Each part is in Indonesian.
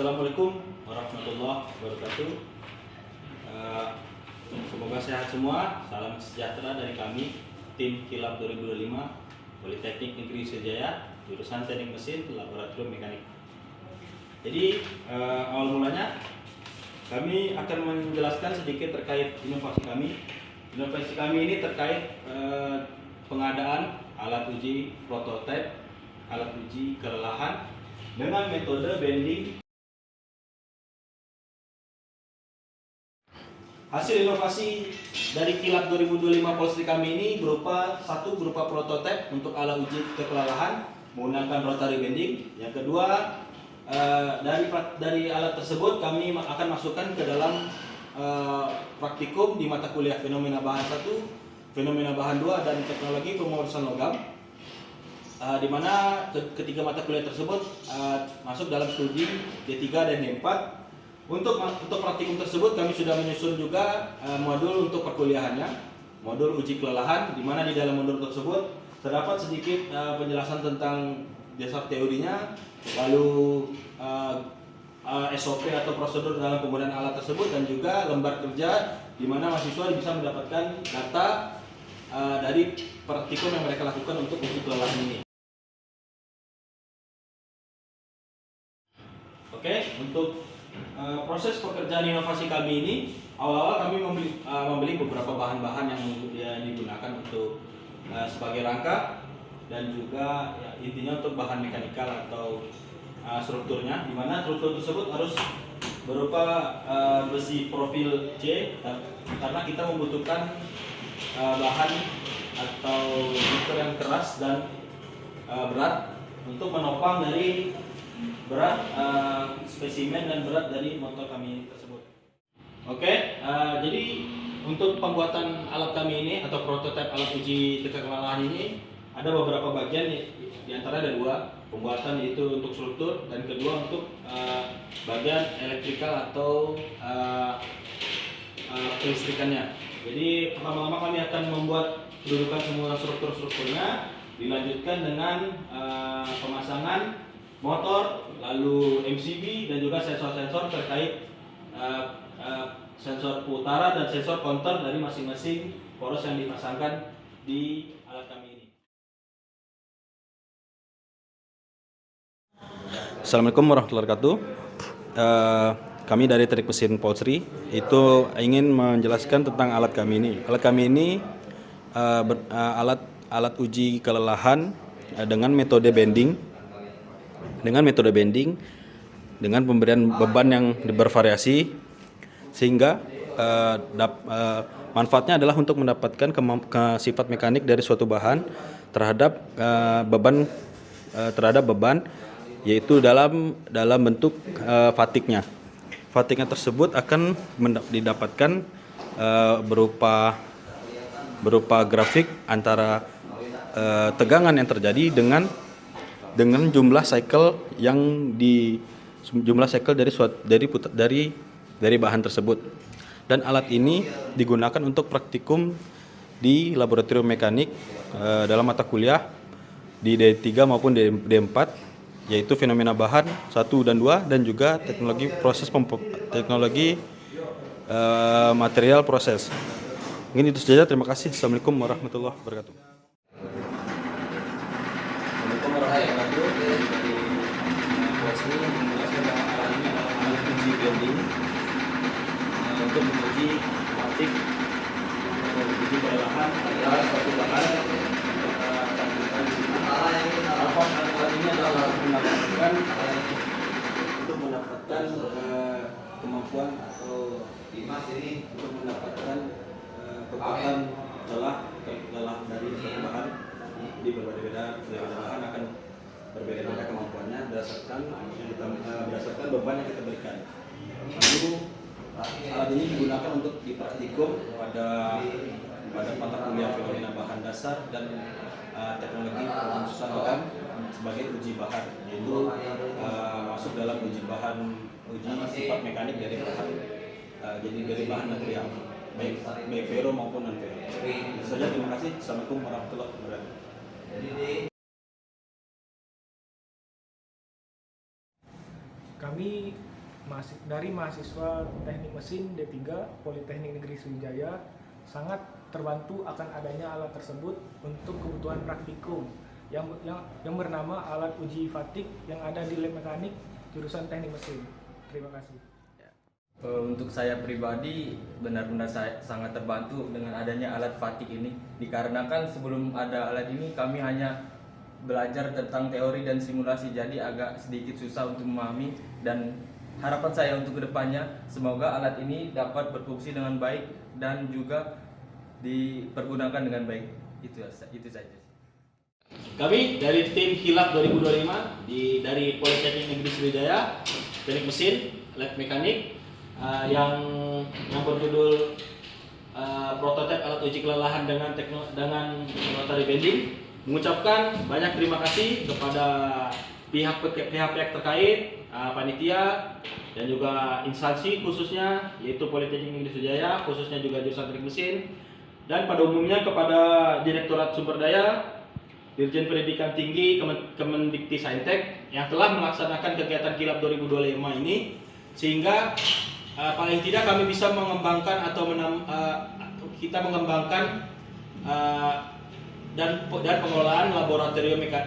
Assalamualaikum warahmatullahi wabarakatuh. Semoga sehat semua. Salam sejahtera dari kami, tim Kilap 2025 Politeknik Negeri Sriwijaya, jurusan Teknik Mesin Laboratorium Mekanik. Jadi awal mulanya kami akan menjelaskan sedikit terkait inovasi kami. Inovasi kami ini terkait pengadaan alat uji prototipe, alat uji kelelahan dengan metode bending. Hasil inovasi dari Kilap 2025 Polstri kami ini berupa prototipe untuk alat uji kelelahan menggunakan rotary bending. Yang kedua, dari alat tersebut kami akan masukkan ke dalam praktikum di mata kuliah fenomena bahan 1, fenomena bahan 2, dan teknologi pemrosesan logam. Di mana ketiga mata kuliah tersebut masuk dalam studi D3 dan D4. Untuk praktikum tersebut kami sudah menyusun juga modul untuk perkuliahannya, modul uji kelelahan, di mana di dalam modul tersebut terdapat sedikit penjelasan tentang dasar teorinya, lalu SOP atau prosedur dalam penggunaan alat tersebut, dan juga lembar kerja di mana mahasiswa bisa mendapatkan data dari praktikum yang mereka lakukan untuk uji kelelahan ini. Oke, untuk proses pekerjaan inovasi kami ini, awal-awal kami membeli beberapa bahan-bahan yang digunakan untuk sebagai rangka, dan juga ya, intinya untuk bahan mekanikal atau strukturnya, di mana struktur tersebut harus berupa besi profil C, karena kita membutuhkan bahan atau struktur yang keras dan berat untuk menopang dari berat spesimen dan berat dari motor kami tersebut. Oke, jadi untuk pembuatan alat kami ini atau prototipe alat uji kelelahan ini ada beberapa bagian, di antara ada dua, pembuatan yaitu untuk struktur, dan kedua untuk bagian elektrikal atau kelistrikannya. Jadi pertama-tama kami akan membuat kedudukan semua strukturnya, dilanjutkan dengan pemasangan motor, lalu MCB, dan juga sensor-sensor terkait sensor putara dan sensor counter dari masing-masing poros yang dipasangkan di alat kami ini. Assalamualaikum warahmatullahi wabarakatuh. Kami dari Teknik Mesin Polstri itu ingin menjelaskan tentang alat kami ini. Alat kami ini alat uji kelelahan dengan metode bending. Dengan pemberian beban yang bervariasi, sehingga manfaatnya adalah untuk mendapatkan sifat mekanik dari suatu bahan terhadap beban, yaitu dalam bentuk fatiknya. Fatiknya tersebut akan didapatkan berupa grafik antara tegangan yang terjadi dengan jumlah cycle dari bahan tersebut. Dan alat ini digunakan untuk praktikum di laboratorium mekanik dalam mata kuliah di D3 maupun D4, yaitu fenomena bahan 1 dan 2, dan juga teknologi material proses. Mungkin itu saja, terima kasih. Assalamualaikum warahmatullahi wabarakatuh. Untuk menguji fatik atau uji kelelahan adalah suatu bahan alat ini adalah untuk mendapatkan kemampuan atau untuk mendapatkan kekuatan lelah dari suatu bahan di berbeda-beda bahan akan berbeda-beda kemampuannya berdasarkan beban yang kita berikan. Lalu alat ini digunakan untuk dipraktikum pada mata kuliah fenomena bahan dasar dan teknologi pemrosesan logam sebagai uji bahan, yaitu masuk dalam uji sifat mekanik dari bahan, jadi dari bahan material baik ferro maupun non ferro. Itu saja, terima kasih. Assalamualaikum warahmatullahi wabarakatuh. Kami dari mahasiswa Teknik Mesin D3 Politeknik Negeri Sriwijaya sangat terbantu akan adanya alat tersebut untuk kebutuhan praktikum yang bernama alat uji fatik yang ada di lab mekanik jurusan Teknik Mesin. Terima kasih. Untuk saya pribadi benar-benar saya sangat terbantu dengan adanya alat fatik ini, dikarenakan sebelum ada alat ini kami hanya belajar tentang teori dan simulasi, jadi agak sedikit susah untuk memahami. Dan harapan saya untuk kedepannya semoga alat ini dapat berfungsi dengan baik dan juga dipergunakan dengan baik. Itu saja. Kami dari tim Kilap 2025 dari Politeknik Negeri Sriwijaya, Teknik Mesin, Lab Mekanik yang berjudul prototipe alat uji kelelahan dengan rotary bending, mengucapkan banyak terima kasih kepada pihak-pihak terkait, panitia dan juga instansi khususnya yaitu Politeknik Negeri Sriwijaya, khususnya juga jurusan Teknik Mesin, dan pada umumnya kepada Direktorat Sumber Daya Dirjen Pendidikan Tinggi Kemendikti-Saintek yang telah melaksanakan kegiatan Kilap 2025 ini, sehingga paling tidak kami bisa mengembangkan dan pengelolaan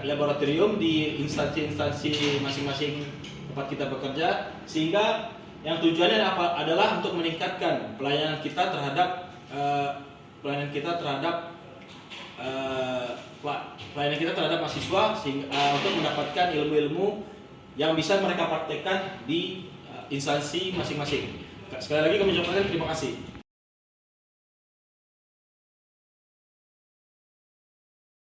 laboratorium di instansi-instansi masing-masing tempat kita bekerja, sehingga yang tujuannya adalah untuk meningkatkan pelayanan kita terhadap mahasiswa untuk mendapatkan ilmu-ilmu yang bisa mereka praktekkan di instansi masing-masing. Sekali lagi kami ucapkan terima kasih.